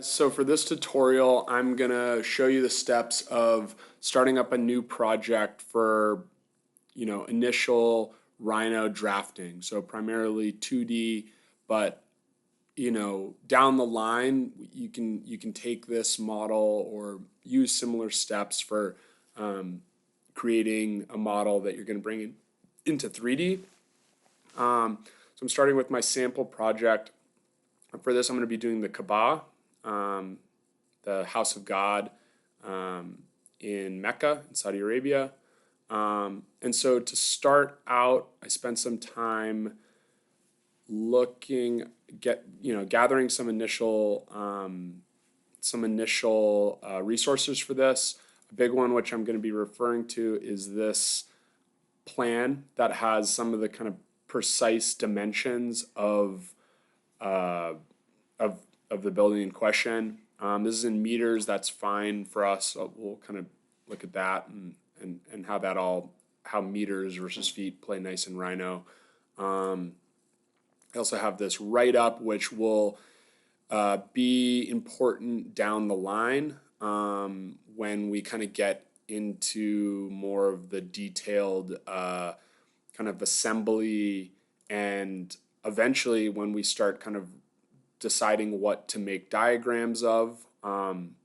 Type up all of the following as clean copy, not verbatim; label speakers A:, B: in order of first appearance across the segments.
A: So for this tutorial, I'm gonna show you the steps of starting up a new project for, initial Rhino drafting. So primarily 2D, but down the line, you can take this model or use similar steps for creating a model that you're gonna bring into 3D. So I'm starting with my sample project. For this, I'm going to be doing the Kaaba, the House of God in Mecca, in Saudi Arabia. And so to start out, I spent some time gathering some initial resources for this. A big one, which I'm going to be referring to, is this plan that has some of the kind of precise dimensions uh, of the building in question. This is in meters. That's fine for us. So we'll kind of look at that and how meters versus feet play nice in Rhino. I also have this write up, which will be important down the line when we kind of get into more of the detailed kind of assembly, and eventually when we start kind of deciding what to make diagrams of,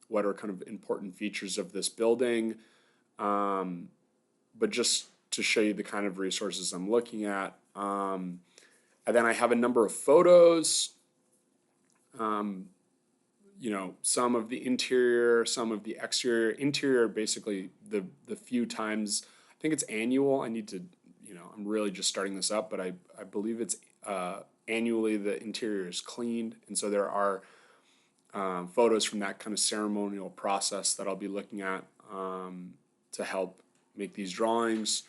A: what are kind of important features of this building, but just to show you the kind of resources I'm looking at. And then I have a number of photos, some of the interior, some of the exterior. Interior, basically the few times, I think it's annual. I need to, I'm really just starting this up, but I believe it's annually the interior is cleaned. And so there are photos from that kind of ceremonial process that I'll be looking at to help make these drawings.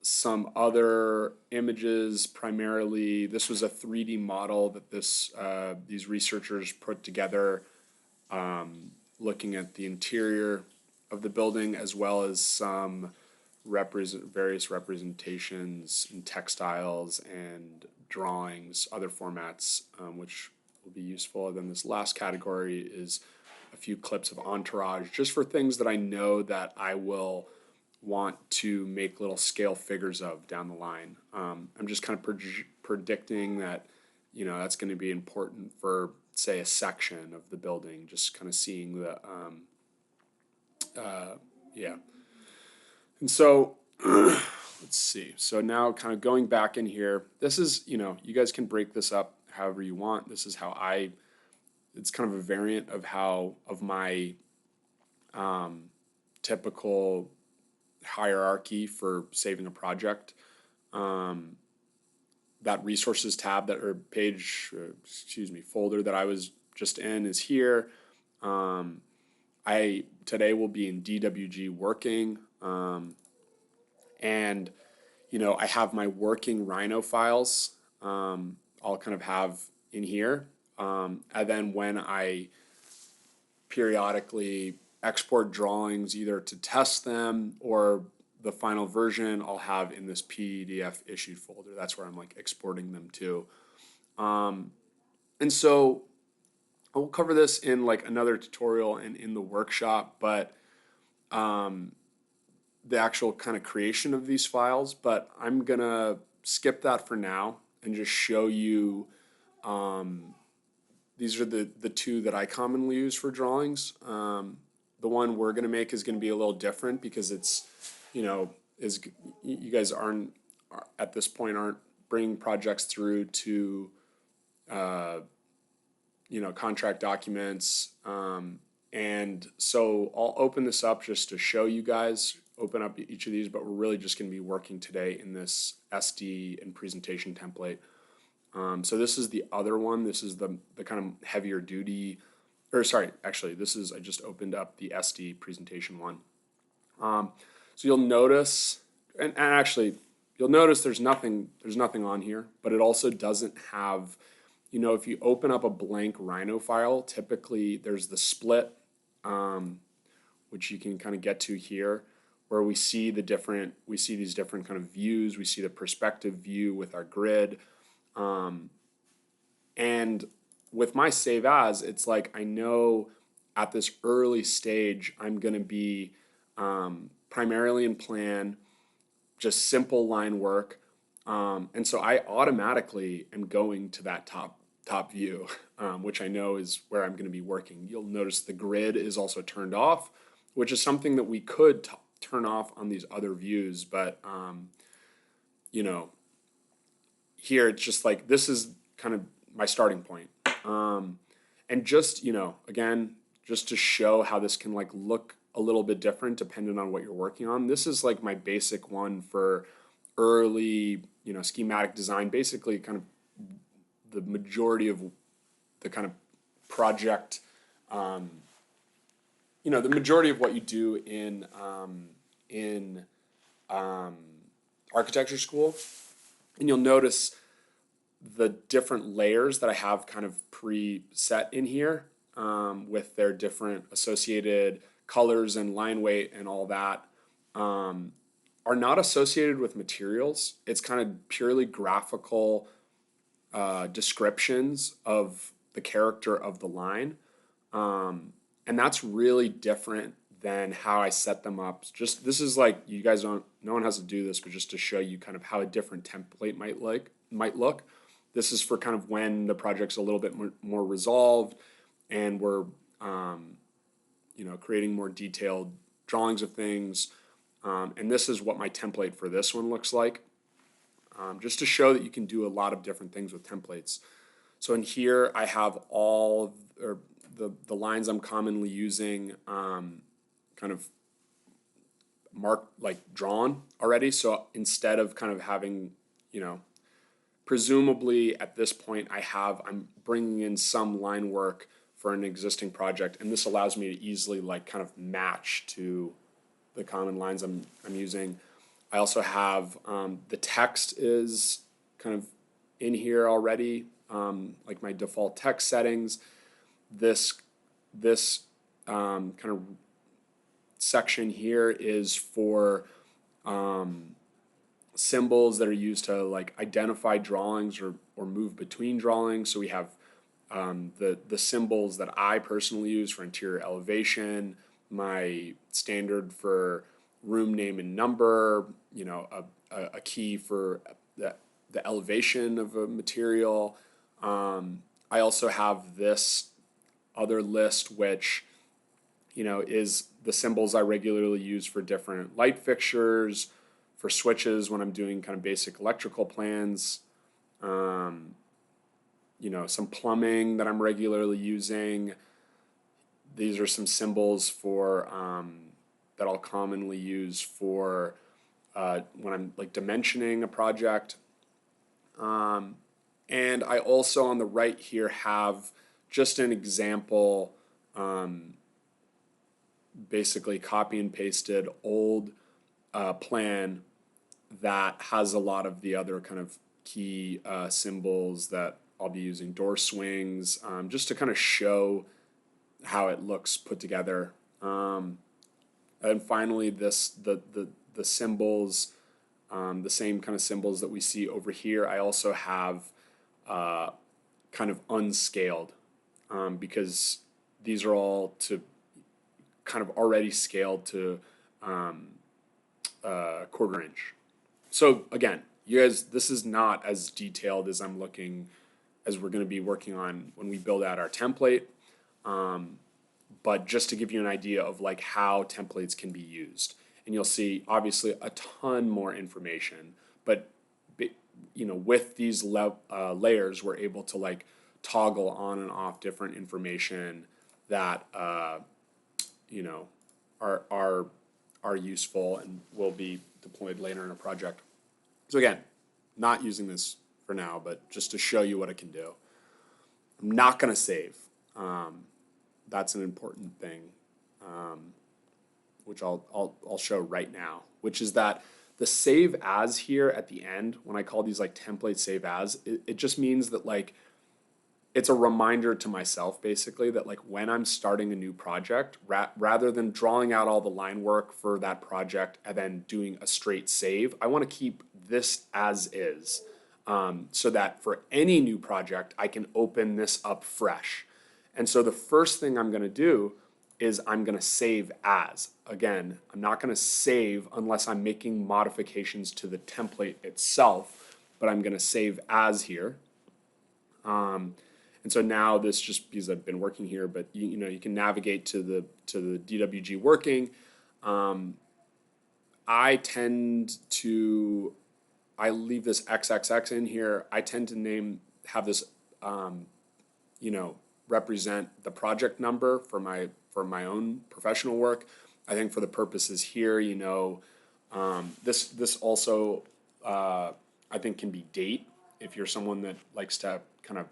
A: Some other images, primarily, this was a 3D model that these researchers put together, looking at the interior of the building, as well as some various representations in textiles and drawings, other formats, which will be useful. And then this last category is a few clips of entourage, just for things that I know that I will want to make little scale figures of down the line. I'm just kind of predicting that, that's going to be important for, say, a section of the building, just kind of seeing the, yeah. And so, let's see. So now kind of going back in here, this is, you guys can break this up however you want. This is how it's kind of a variant of my typical hierarchy for saving a project. That resources tab folder that I was just in is here. I today will be in DWG working, and I have my working Rhino files. I'll kind of have in here, and then when I periodically export drawings, either to test them or the final version, I'll have in this PDF issued folder. That's where I'm like exporting them to. And so I'll cover this in like another tutorial and in the workshop, but the actual kind of creation of these files, but I'm gonna skip that for now and just show you these are the two that I commonly use for drawings. The one we're going to make is going to be a little different because it's, is you guys at this point aren't bringing projects through to, contract documents. And so I'll open this up just to show you guys, open up each of these, but we're really just going to be working today in this SD and presentation template. So this is the other one. This is the kind of heavier duty. I just opened up the SD presentation one. So you'll notice, and actually, you'll notice there's nothing on here, but it also doesn't have, if you open up a blank Rhino file, typically there's the split, which you can kind of get to here, where we see these different kind of views. We see the perspective view with our grid, and with my save as, it's like I know at this early stage I'm going to be primarily in plan, just simple line work. And so I automatically am going to that top view, which I know is where I'm going to be working. You'll notice the grid is also turned off, which is something that we could turn off on these other views, but you know, here it's just like this is kind of my starting point. And just, again, just to show how this can like look a little bit different depending on what you're working on. This is like my basic one for early, schematic design, basically kind of the majority of the kind of project, the majority of what you do in architecture school. And you'll notice the different layers that I have kind of preset in here, with their different associated colors and line weight and all that, are not associated with materials. It's kind of purely graphical descriptions of the character of the line. And that's really different than how I set them up. Just this is like, you guys don't, no one has to do this, but just to show you kind of how a different template might look. This is for kind of when the project's a little bit more resolved and we're, creating more detailed drawings of things. And this is what my template for this one looks like, just to show that you can do a lot of different things with templates. So in here, I have all or the lines I'm commonly using, kind of marked, like drawn already. So instead of kind of having, presumably at this point I'm bringing in some line work for an existing project, and this allows me to easily like kind of match to the common lines I'm using. I also have the text is kind of in here already, like my default text settings. This kind of section here is for symbols that are used to like identify drawings or move between drawings. So we have the symbols that I personally use for interior elevation, my standard for room name and number, a key for the elevation of a material. I also have this other list, which, is the symbols I regularly use for different light fixtures, for switches when I'm doing kind of basic electrical plans, some plumbing that I'm regularly using. These are some symbols for that I'll commonly use for when I'm like dimensioning a project. And I also on the right here have just an example, basically copy and pasted old plan that has a lot of the other kind of key symbols that I'll be using, door swings, just to kind of show how it looks put together. And finally, the symbols, the same kind of symbols that we see over here, I also have kind of unscaled, because these are all to kind of already scaled to quarter inch. So again, you guys, this is not as detailed as we're going to be working on when we build out our template. But just to give you an idea of like how templates can be used, and you'll see obviously a ton more information, but with these layers, we're able to like toggle on and off different information that are useful and will be deployed later in a project. So again, not using this for now, but just to show you what it can do. I'm not going to save. That's an important thing, which I'll show right now, which is that the save as here at the end, when I call these like template save as, it just means that like it's a reminder to myself basically that like when I'm starting a new project, rather than drawing out all the line work for that project and then doing a straight save, I want to keep this as is. so that for any new project, I can open this up fresh. And so the first thing I'm going to do is I'm going to save as. Again, I'm not going to save unless I'm making modifications to the template itself, but I'm going to save as here. And so now this, just because I've been working here, but you can navigate to the DWG working. I leave this XXX in here. I tend to have this, represent the project number for my own professional work. I think for the purposes here, this also I think can be date if you're someone that likes to kind of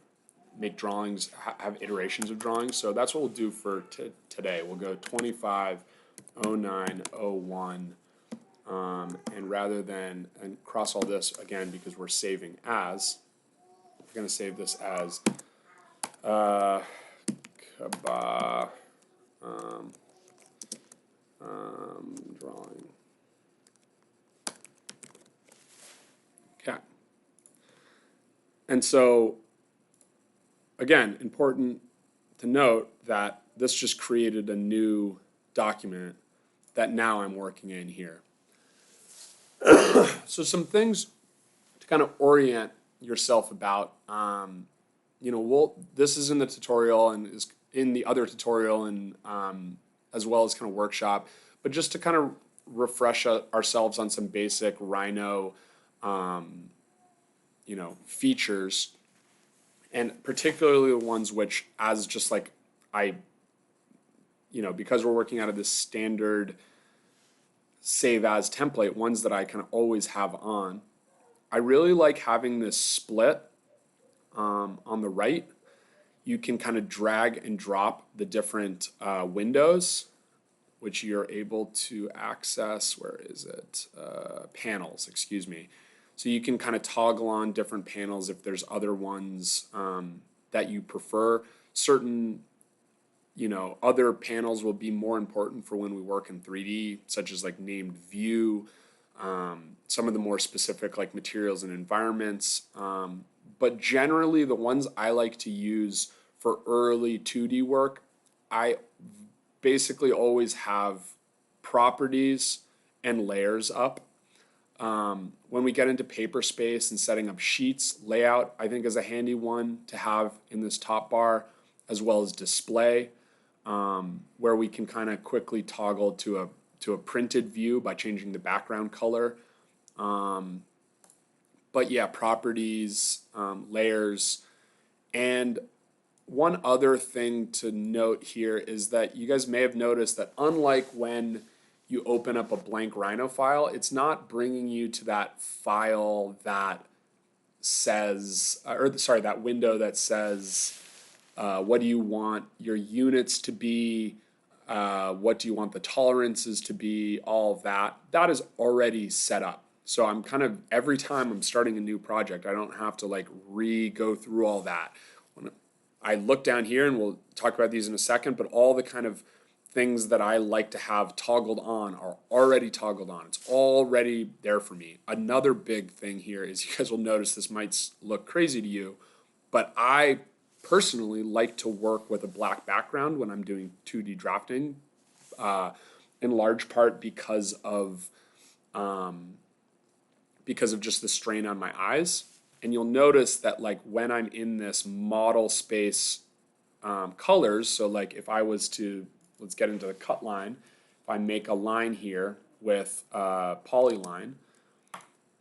A: make drawings, have iterations of drawings. So that's what we'll do for today. We'll go 250901. And rather than cross all this again because we're saving as, we're going to save this as Kaba drawing. Okay. And so, again, important to note that this just created a new document that now I'm working in here. So some things to kind of orient yourself about. This is in the tutorial and is in the other tutorial and as well as kind of workshop, but just to kind of refresh ourselves on some basic Rhino, features, and particularly the ones which, as just like because we're working out of this standard save as template, ones that I kind of always have on. I really like having this split on the right. You can kind of drag and drop the different windows, which you're able to access. Where is it? Panels, excuse me. So you can kind of toggle on different panels if there's other ones that you prefer. Certain other panels will be more important for when we work in 3D, such as like named view, some of the more specific like materials and environments. But generally the ones I like to use for early 2D work, I basically always have properties and layers up. When we get into paper space and setting up sheets, layout I think is a handy one to have in this top bar, as well as display, where we can kind of quickly toggle to a printed view by changing the background color. But yeah, properties, layers, and one other thing to note here is that you guys may have noticed that unlike when you open up a blank Rhino file, it's not bringing you to that file that says, that window that says, what do you want your units to be? What do you want the tolerances to be? All of that. That is already set up. So I'm kind of, every time I'm starting a new project, I don't have to like go through all that. When I look down here, and we'll talk about these in a second, but all the kind of things that I like to have toggled on are already toggled on. It's already there for me. Another big thing here is, you guys will notice this might look crazy to you, but I personally like to work with a black background when I'm doing 2D drafting, in large part because of just the strain on my eyes. And you'll notice that like when I'm in this model space colors, so like if I was to, let's get into the cut line, if I make a line here with polyline,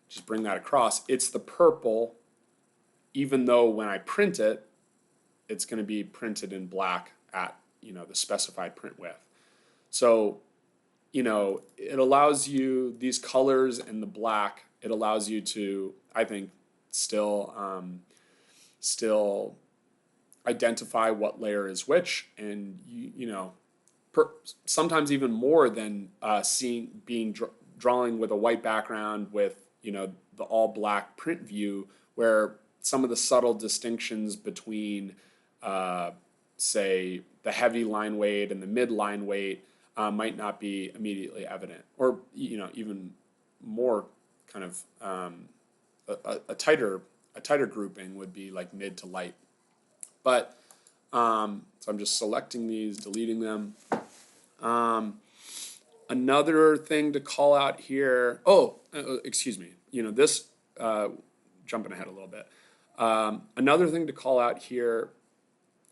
A: just bring that across, it's the purple, even though when I print it, it's going to be printed in black at the specified print width. So it allows you, these colors and the black, it allows you to, I think, still identify what layer is which, and sometimes even more than drawing with a white background with the all black print view, where some of the subtle distinctions between say the heavy line weight and the mid line weight might not be immediately evident, or even more kind of a tighter a tighter grouping would be like mid to light. But so I'm just selecting these, deleting them. Another thing to call out here. Oh, excuse me. This jumping ahead a little bit. Another thing to call out here,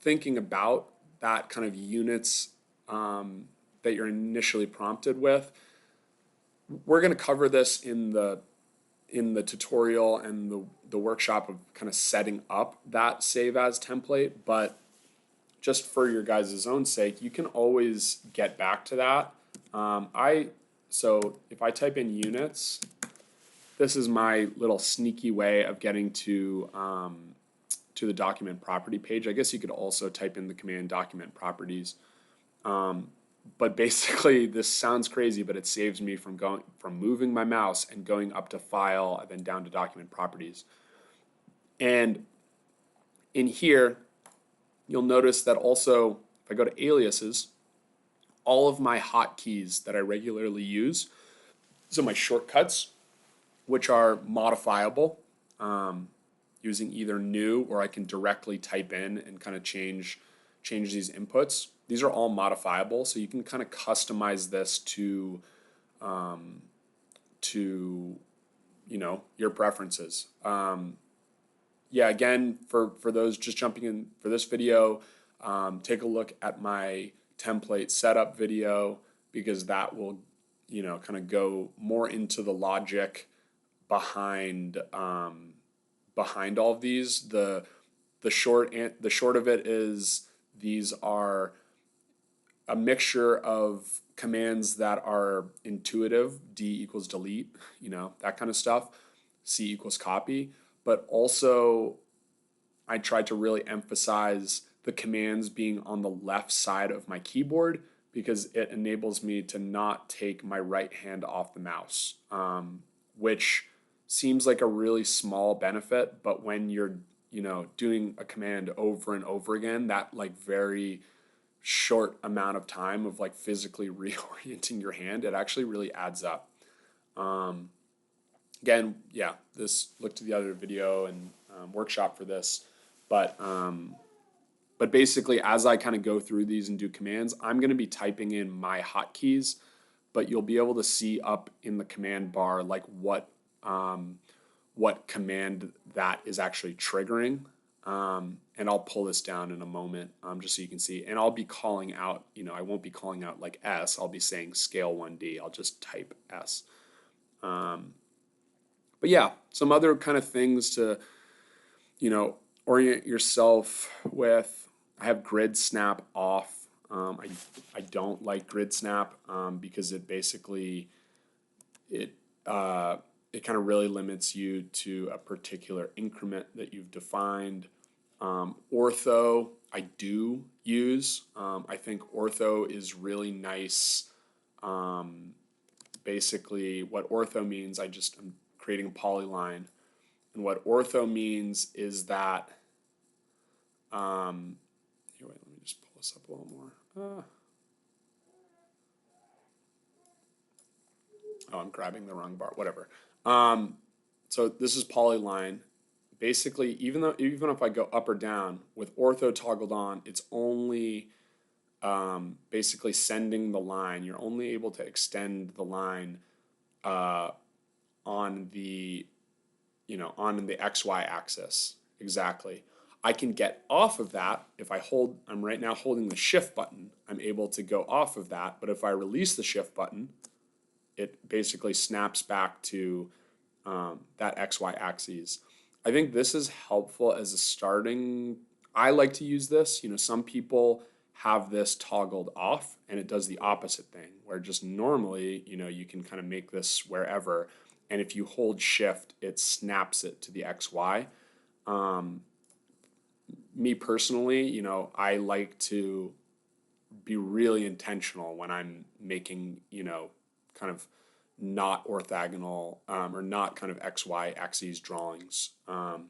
A: thinking about that kind of units that you're initially prompted with. We're going to cover this in the tutorial and the workshop of kind of setting up that save as template, but just for your guys' own sake, you can always get back to that. So if I type in units, this is my little sneaky way of getting to the document property page. I guess you could also type in the command document properties. But basically, this sounds crazy, but it saves me from moving my mouse and going up to File and then down to Document Properties. And in here, you'll notice that also, if I go to Aliases, all of my hotkeys that I regularly use, so my shortcuts, which are modifiable, using either new, or I can directly type in and kind of change these inputs. These are all modifiable, so you can kind of customize this to your preferences. Yeah, again, for those just jumping in for this video, take a look at my template setup video, because that will kind of go more into the logic behind all of these. The short of it is, these are a mixture of commands that are intuitive, D equals delete, that kind of stuff, C equals copy, but also I tried to really emphasize the commands being on the left side of my keyboard, because it enables me to not take my right hand off the mouse, which seems like a really small benefit, but when you're doing a command over and over again, that like very short amount of time of like physically reorienting your hand, it actually really adds up. Again, yeah, look to the other video and workshop for this, but basically, as I kind of go through these and do commands, I'm going to be typing in my hotkeys, but you'll be able to see up in the command bar like what command that is actually triggering. And I'll pull this down in a moment, just so you can see. And I'll be calling out, I won't be calling out like S. I'll be saying scale 1D. I'll just type S. But yeah, some other kind of things to, orient yourself with. I have grid snap off. I don't like grid snap because it basically it kind of really limits you to a particular increment that you've defined. Ortho, I do use. I think ortho is really nice. Basically, what ortho means, I'm creating a polyline. And what ortho means is that, here, wait, let me just pull this up a little more. Oh, I'm grabbing the wrong bar, whatever. So this is polyline. Basically, even if I go up or down with ortho toggled on, it's only basically sending the line. You're only able to extend the line on the XY axis. Exactly. I can get off of that if I'm right now holding the shift button. I'm able to go off of that, but if I release the shift button, it basically snaps back to that XY axis. I think this is helpful as a starting. I like to use this. Some people have this toggled off and it does the opposite thing, where just normally, you can kind of make this wherever. And if you hold shift, it snaps it to the XY. Me personally, I like to be really intentional when I'm making, kind of not orthogonal or not kind of XY axes drawings. So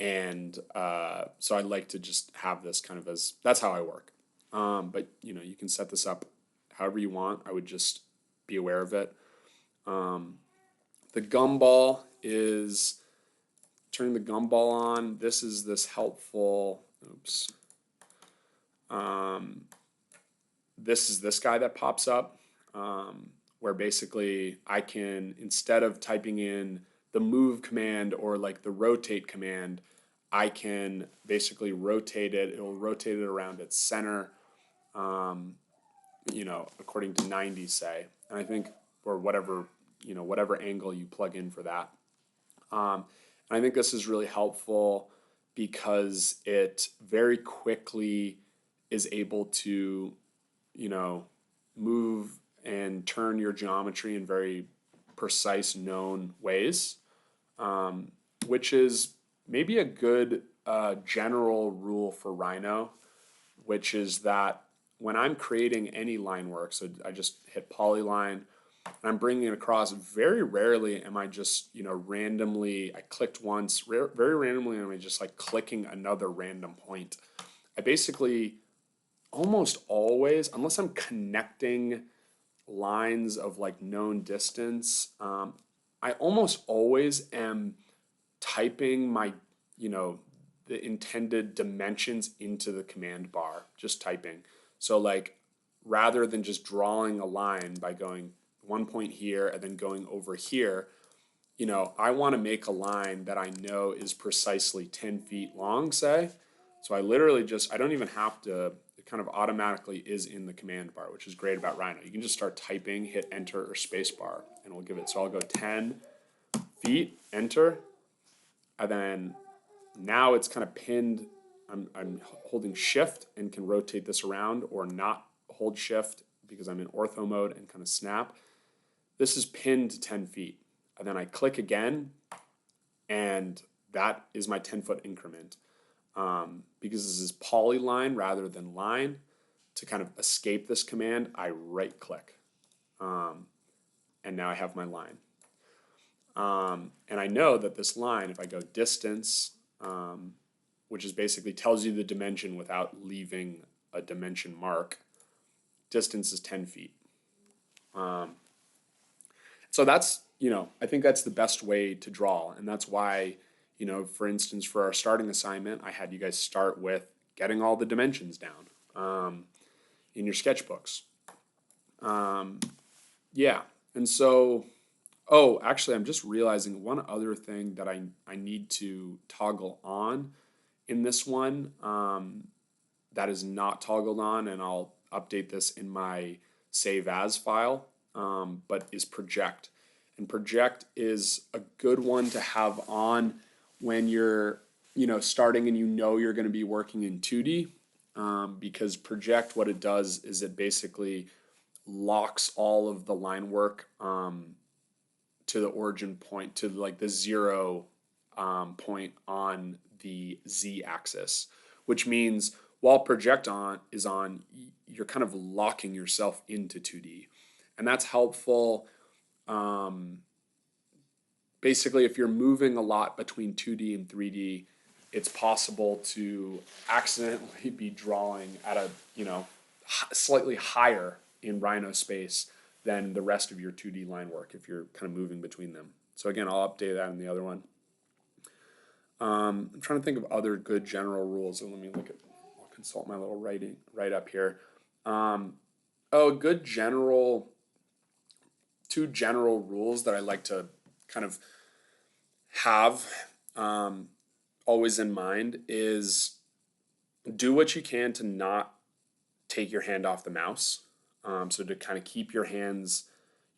A: I like to just have this kind of that's how I work. But you can set this up however you want. I would just be aware of it. The gumball is turning the gumball on, this is this helpful, oops, this is this guy that pops up, where basically I can, instead of typing in the move command or like the rotate command, I can basically rotate it. It'll rotate it around its center, according to 90, say. And I think, or whatever, whatever angle you plug in for that. And I think this is really helpful because it very quickly is able to, move and turn your geometry in very precise, known ways, which is maybe a good general rule for Rhino, which is that when I'm creating any line work, so I just hit polyline, and I'm bringing it across, very rarely am I just, randomly, I clicked once, very randomly am I just like clicking another random point. I basically almost always, unless I'm connecting lines of like known distance, I almost always am typing my, the intended dimensions into the command bar, just typing. So like, rather than just drawing a line by going one point here and then going over here, I want to make a line that I know is precisely 10 feet long, say. So I literally just, I don't even have to, it kind of automatically is in the command bar, which is great about Rhino. You can just start typing, hit enter or space bar, and we'll give it. So I'll go 10 feet, enter, and then now it's kind of pinned. I'm holding shift and can rotate this around, or not hold shift because I'm in ortho mode and kind of snap. This is pinned to 10 feet. And then I click again, and that is my 10-foot increment. Because this is polyline rather than line, to kind of escape this command, I right click. And now I have my line. And I know that this line, if I go distance, which is basically tells you the dimension without leaving a dimension mark, distance is 10 feet. So that's, I think that's the best way to draw. And that's why, for instance, for our starting assignment, I had you guys start with getting all the dimensions down in your sketchbooks. Yeah. And so, oh, actually, I'm just realizing one other thing that I need to toggle on in this one that is not toggled on, and I'll update this in my save as file, but is project. And project is a good one to have on when you're, starting and you're going to be working in 2D, because project, what it does is it basically locks all of the line work to the origin point, to like the 0 point on the z-axis, which means while project is on, you're kind of locking yourself into 2D, and that's helpful. Basically, if you're moving a lot between 2D and 3D, it's possible to accidentally be drawing at a, slightly higher in Rhino space than the rest of your 2D line work if you're kind of moving between them. So again, I'll update that in the other one. I'm trying to think of other good general rules, and let me look at, I'll consult my little write up here. Good general, two general rules that I like to kind of have always in mind is do what you can to not take your hand off the mouse. So to kind of keep your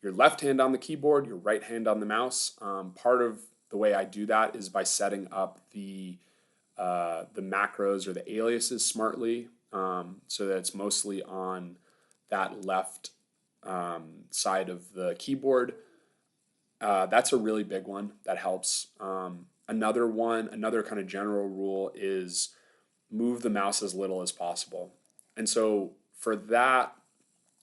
A: left hand on the keyboard, your right hand on the mouse. Part of the way I do that is by setting up the macros or the aliases smartly, so that it's mostly on that left side of the keyboard. That's a really big one that helps. Another kind of general rule is move the mouse as little as possible. And so for that,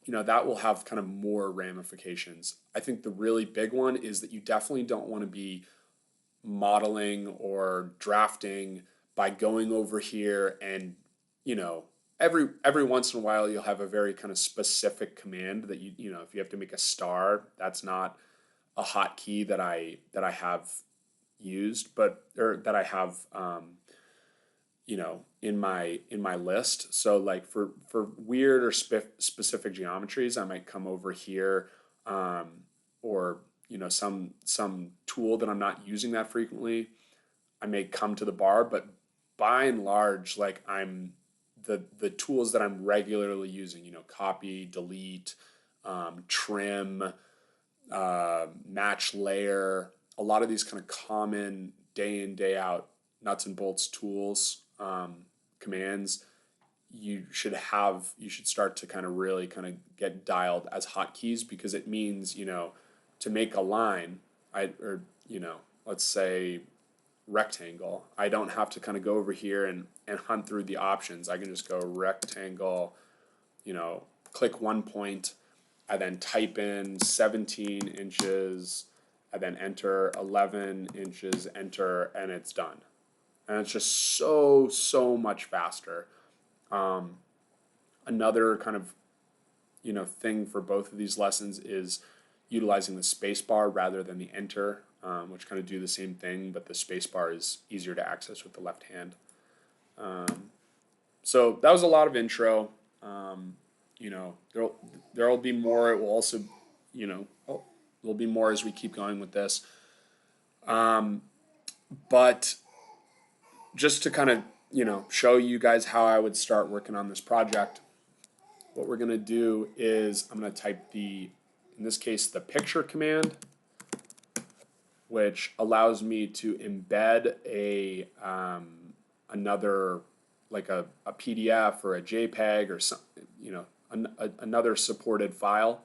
A: that will have kind of more ramifications. I think the really big one is that you definitely don't want to be modeling or drafting by going over here and, every once in a while you'll have a very kind of specific command that if you have to make a star, that's not a hotkey that I have used, but or that I have you know, in my list. So like for weird or specific geometries, I might come over here, um, or you know, some tool that I'm not using that frequently. I may come to the bar, but by and large, like I'm the tools that I'm regularly using, you know, copy, delete, trim, match layer, a lot of these kind of common day in, day out nuts and bolts tools, commands, you should start to kind of really kind of get dialed as hotkeys because it means, you know, to make a line, or, you know, let's say rectangle, I don't have to kind of go over here and hunt through the options. I can just go rectangle, you know, click one point, I then type in 17 inches, I then enter 11 inches, enter, and it's done. And it's just so much faster. Another kind of, you know, thing for both of these lessons is utilizing the space bar rather than the enter, which kind of do the same thing, but the space bar is easier to access with the left hand. So that was a lot of intro. You know, there'll be more. It will also, you know, there'll be more as we keep going with this. But just to kind of, you know, show you guys how I would start working on this project, what we're gonna do is I'm gonna type in this case, the picture command, which allows me to embed another, like a PDF or a JPEG or some, you know, another supported file.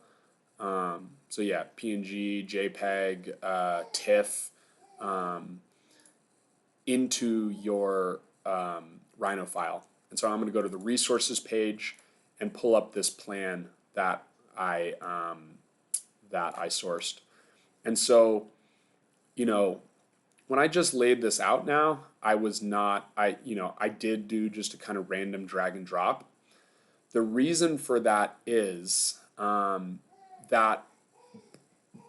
A: So yeah, PNG, JPEG, TIFF, into your Rhino file. And so I'm going to go to the resources page and pull up this plan that I sourced. And so, you know, when I just laid this out now, I did do just a kind of random drag and drop. The reason for that is that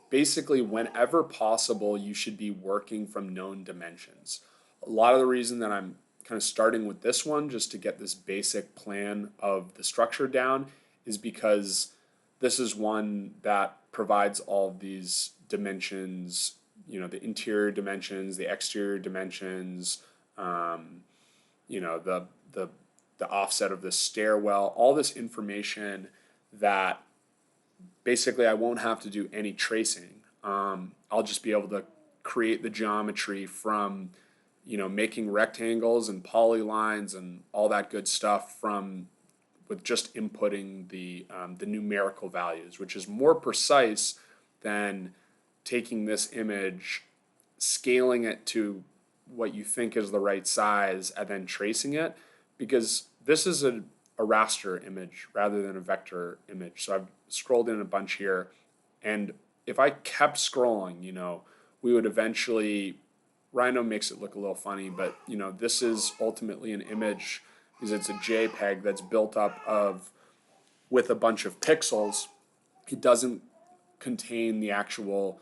A: basically whenever possible, you should be working from known dimensions. A lot of the reason that I'm kind of starting with this one, just to get this basic plan of the structure down, is because this is one that provides all of these dimensions, you know, the interior dimensions, the exterior dimensions, you know, the offset of the stairwell, all this information that basically I won't have to do any tracing. I'll just be able to create the geometry from, you know, making rectangles and polylines and all that good stuff from with just inputting the numerical values, which is more precise than taking this image, scaling it to what you think is the right size, and then tracing it, because this is a raster image rather than a vector image. So I've scrolled in a bunch here, and if I kept scrolling, you know, we would eventually, Rhino makes it look a little funny, but you know, this is ultimately an image because it's a JPEG that's built up of with a bunch of pixels. It doesn't contain the actual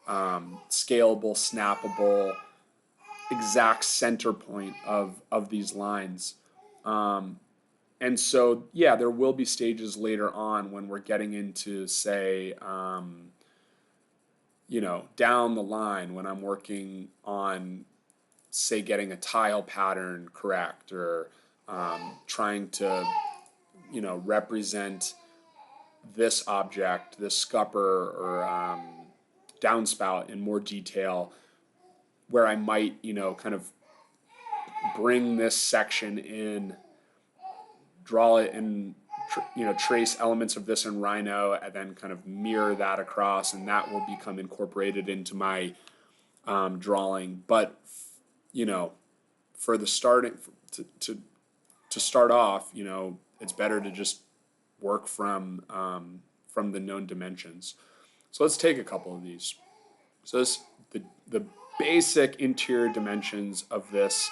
A: scalable, snappable, exact center point of these lines. And so, yeah, there will be stages later on when we're getting into, say, you know, down the line when I'm working on, say, getting a tile pattern correct, or trying to, you know, represent this object, this scupper or downspout in more detail, where I might, you know, kind of bring this section in, draw it and you know, trace elements of this in Rhino and then kind of mirror that across, and that will become incorporated into my drawing. But you know, for the starting to start off, you know, it's better to just work from the known dimensions. So let's take a couple of these. So the basic interior dimensions of this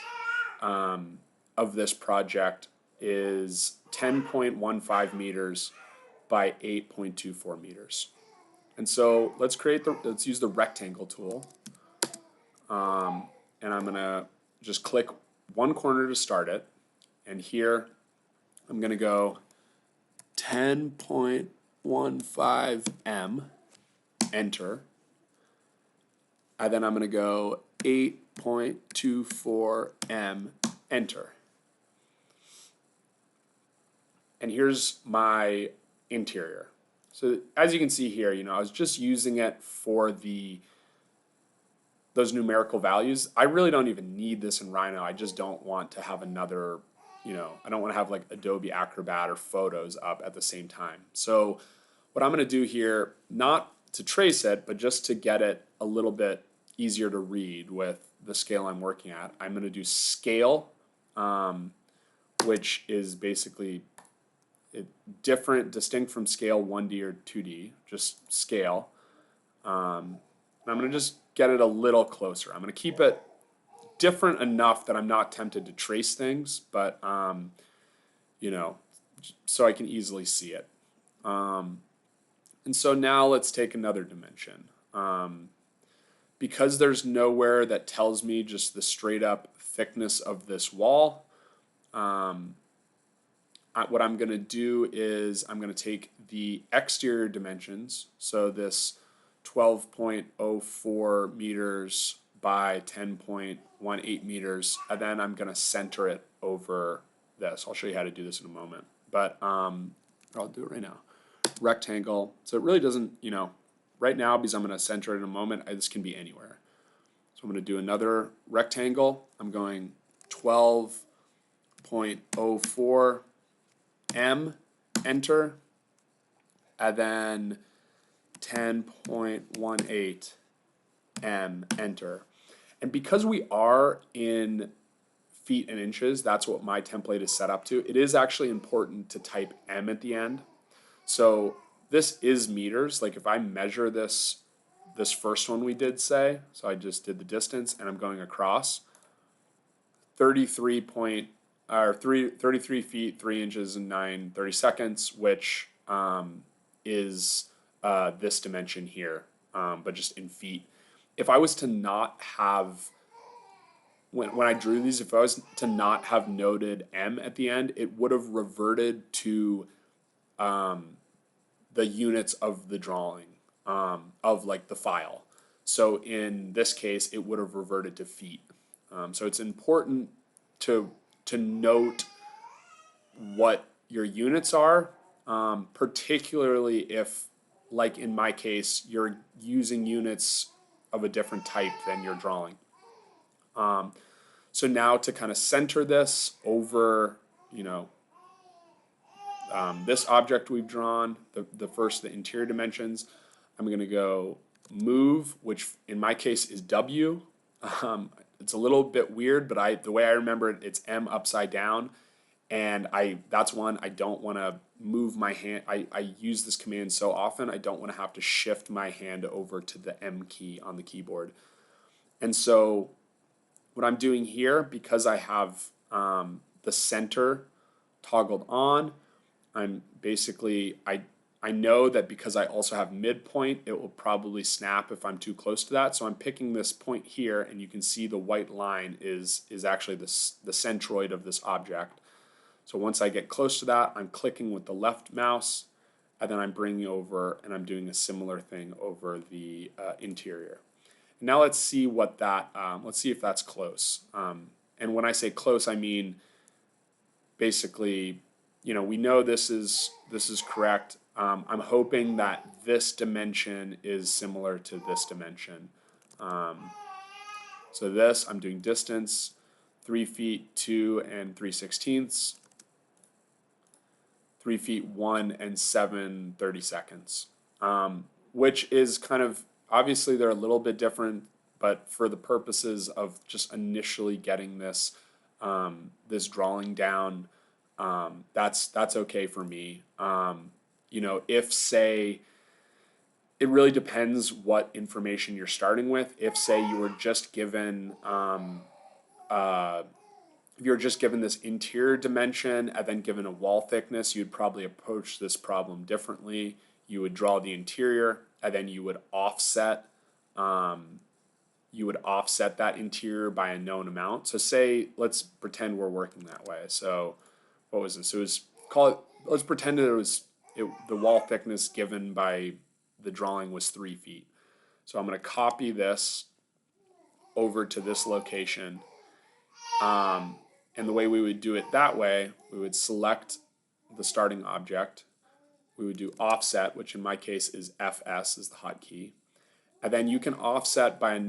A: project is 10.15 meters by 8.24 meters. And so let's use the rectangle tool. and I'm gonna just click one corner to start it. And here I'm gonna go 10.15 M, enter. And then I'm gonna go 8.24 M, enter. And here's my interior. So as you can see here, I was just using it for those numerical values. I really don't even need this in Rhino. I just don't want to have another, I don't want to have like Adobe Acrobat or Photos up at the same time. So what I'm going to do here, not to trace it, but just to get it a little bit easier to read with the scale I'm working at, I'm going to do scale, which is basically distinct from scale 1D or 2D, just scale. And I'm going to just get it a little closer. I'm going to keep it different enough that I'm not tempted to trace things, but, so I can easily see it. And so now let's take another dimension. Because there's nowhere that tells me just the straight up thickness of this wall, what I'm going to do is I'm going to take the exterior dimensions, so this 12.04 meters by 10.18 meters, and then I'm going to center it over this. I'll show you how to do this in a moment, but I'll do it right now. Rectangle, so it really doesn't, right now, because I'm going to center it in a moment, this can be anywhere. So I'm going to do another rectangle. I'm going 12.04 M, enter, and then 10.18 M, enter. And because we are in feet and inches, that's what my template is set up to. It is actually important to type M at the end. So this is meters. Like if I measure this first one we did, say, so I just did the distance and I'm going across, 33 feet, 3 inches and 30 seconds, which is this dimension here, but just in feet. If I was to not have, when I drew these, if I was to not have noted M at the end, it would have reverted to the units of the drawing, of like the file. So in this case, it would have reverted to feet. So it's important to note what your units are, particularly if, like in my case, you're using units of a different type than you're drawing. So now to kind of center this over, this object we've drawn, the interior dimensions, I'm going to go move, which in my case is W. It's a little bit weird, but the way I remember it, it's M upside down. And that's one I don't want to move my hand. I use this command so often, I don't want to have to shift my hand over to the M key on the keyboard. And so what I'm doing here, because I have the center toggled on, I'm basically, I know that because I also have midpoint, it will probably snap if I'm too close to that. So I'm picking this point here, and you can see the white line is actually the centroid of this object. So once I get close to that, I'm clicking with the left mouse, and then I'm bringing over, and I'm doing a similar thing over the interior. Now let's see what let's see if that's close. And when I say close, I mean basically, we know this is correct. I'm hoping that this dimension is similar to this dimension. So this, I'm doing distance, 3 feet 2 3/16, 3 feet 1 7/30 seconds, which is kind of, obviously they're a little bit different, but for the purposes of just initially getting this this drawing down, that's okay for me. If, say, it really depends what information you're starting with. If, say, you were just given if you're just given this interior dimension and then given a wall thickness, you'd probably approach this problem differently. You would draw the interior and then you would offset you would offset that interior by a known amount. So say, let's pretend we're working that way. So what was this? It was, let's pretend that the wall thickness given by the drawing was 3 feet. So I'm going to copy this over to this location. And the way we would do it that way, we would select the starting object. We would do offset, which in my case is FS, is the hotkey. And then you can offset by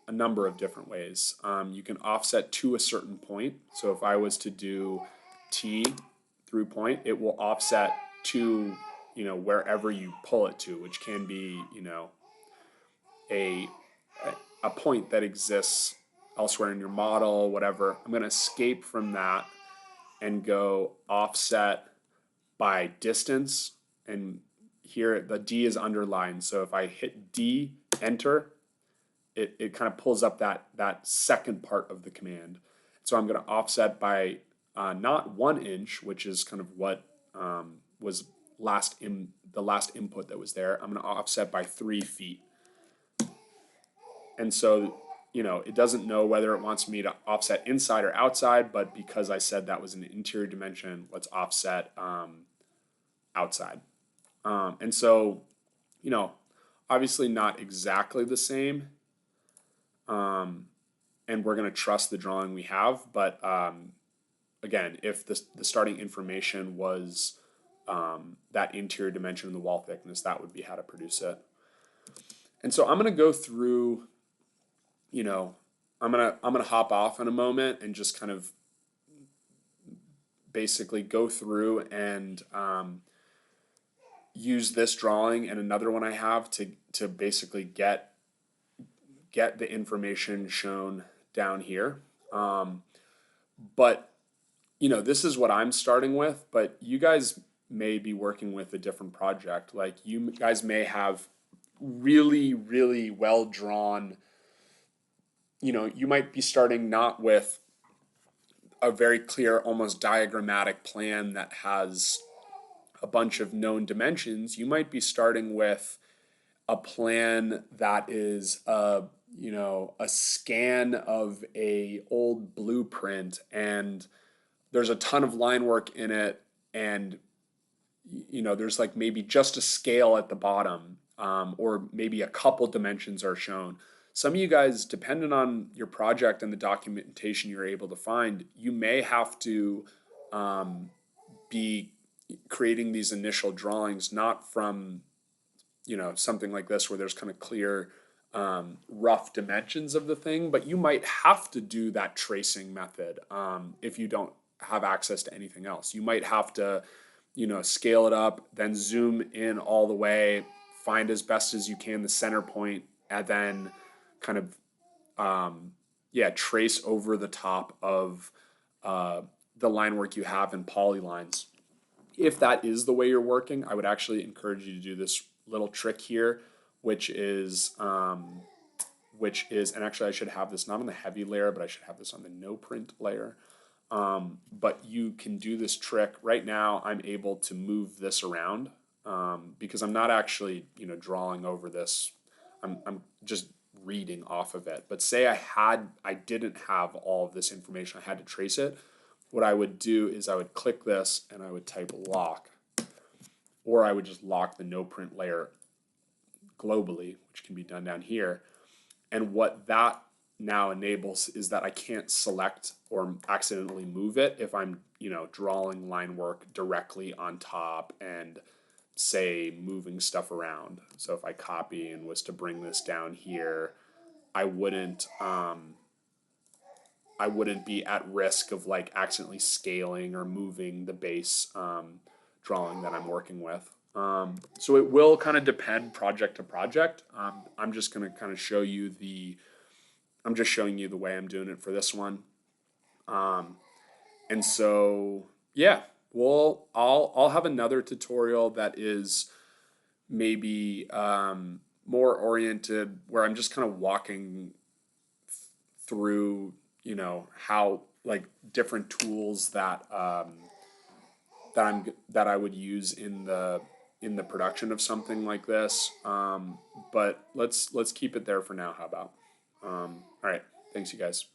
A: a number of different ways. You can offset to a certain point. So if I was to do T through point, it will offset to, wherever you pull it to, which can be, a point that exists elsewhere in your model, whatever. I'm going to escape from that and go offset by distance. And here the D is underlined. So if I hit D, enter, it kind of pulls up that second part of the command. So I'm going to offset by not 1 inch, which is kind of what was the last input that was there. I'm going to offset by 3 feet. And so, it doesn't know whether it wants me to offset inside or outside, but because I said that was an interior dimension, let's offset outside. And so, obviously not exactly the same. And we're going to trust the drawing we have. But again, if the starting information was that interior dimension and the wall thickness, that would be how to produce it. And so I'm going to go through, I'm gonna hop off in a moment and just kind of basically go through and use this drawing and another one I have to basically get the information shown down here. But this is what I'm starting with, but you guys may be working with a different project. Like you guys may have really, really well drawn, you might be starting not with a very clear, almost diagrammatic plan that has a bunch of known dimensions. You might be starting with a plan that is a scan of a old blueprint, and there's a ton of line work in it, and there's like maybe just a scale at the bottom, or maybe a couple dimensions are shown. Some of you guys, depending on your project and the documentation you're able to find, you may have to be creating these initial drawings not from something like this where there's kind of clear rough dimensions of the thing, but you might have to do that tracing method if you don't have access to anything else. You might have to scale it up, then zoom in all the way, find as best as you can the center point, and then kind of trace over the top of the line work you have in polylines. If that is the way you're working, I would actually encourage you to do this little trick here, which is, and actually I should have this not on the heavy layer, but I should have this on the no print layer. But you can do this trick. Right now I'm able to move this around because I'm not actually, drawing over this. I'm just reading off of it. But say I didn't have all of this information, I had to trace it. What I would do is I would click this and I would type lock, or I would just lock the no print layer globally, which can be done down here. And what that now enables is that I can't select or accidentally move it if I'm, drawing line work directly on top and say moving stuff around. So if I copy and was to bring this down here, I wouldn't be at risk of like accidentally scaling or moving the base drawing that I'm working with. So it will kind of depend project to project. I'm just going to kind of show you I'm just showing you the way I'm doing it for this one. And so, yeah, I'll have another tutorial that is maybe more oriented where I'm just kind of walking through, how like different tools that that I would use in the production of something like this. But let's keep it there for now. How about? All right, thanks you guys.